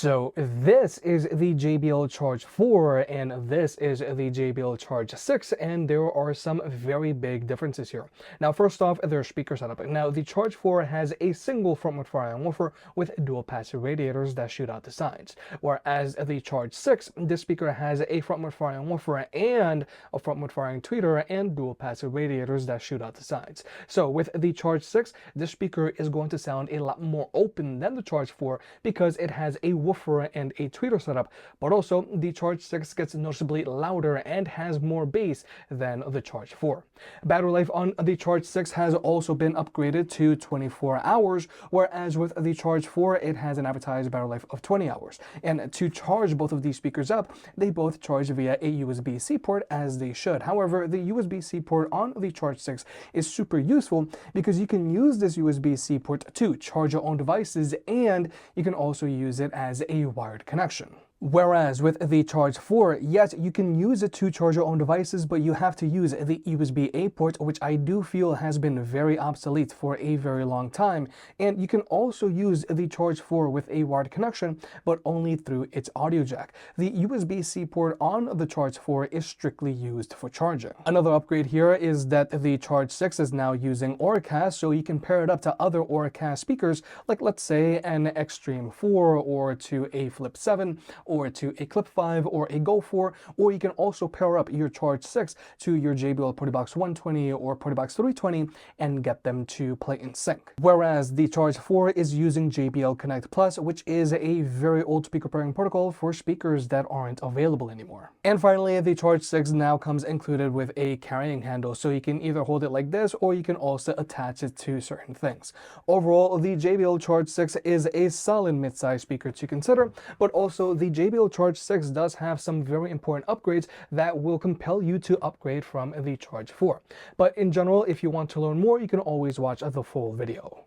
So this is the JBL Charge 4 and this is the JBL Charge 6, and there are some very big differences here. Now first off, their speaker setup. Now the Charge 4 has a single front-mount firing woofer with dual passive radiators that shoot out the sides, whereas the Charge 6, this speaker has a front-mount firing woofer and a front-mount firing tweeter and dual passive radiators that shoot out the sides. So with the Charge 6, this speaker is going to sound a lot more open than the Charge 4 because it has a woofer and a tweeter setup, but also the Charge 6 gets noticeably louder and has more bass than the Charge 4. Battery life on the Charge 6 has also been upgraded to 24 hours, whereas with the Charge 4 it has an advertised battery life of 20 hours. And to charge both of these speakers up, they both charge via a USB-C port, as they should. However, the USB-C port on the Charge 6 is super useful because you can use this USB-C port to charge your own devices, and you can also use it as a wired connection. Whereas with the Charge 4, yes, you can use it to charge your own devices, but you have to use the USB-A port, which I do feel has been very obsolete for a very long time. And you can also use the Charge 4 with a wired connection, but only through its audio jack. The USB-C port on the Charge 4 is strictly used for charging. Another upgrade here is that the Charge 6 is now using Auracast, so you can pair it up to other Auracast speakers, like let's say an Extreme 4 or to a Flip 7, or to a Clip 5 or a Go 4, or you can also pair up your Charge 6 to your JBL PortaBox 120 or PortaBox 320 and get them to play in sync. Whereas the Charge 4 is using JBL Connect Plus, which is a very old speaker pairing protocol for speakers that aren't available anymore. And finally, the Charge 6 now comes included with a carrying handle, so you can either hold it like this or you can also attach it to certain things. Overall, the JBL Charge 6 is a solid mid-size speaker to consider, but also the JBL Charge 6 does have some very important upgrades that will compel you to upgrade from the Charge 4. But in general, if you want to learn more, you can always watch the full video.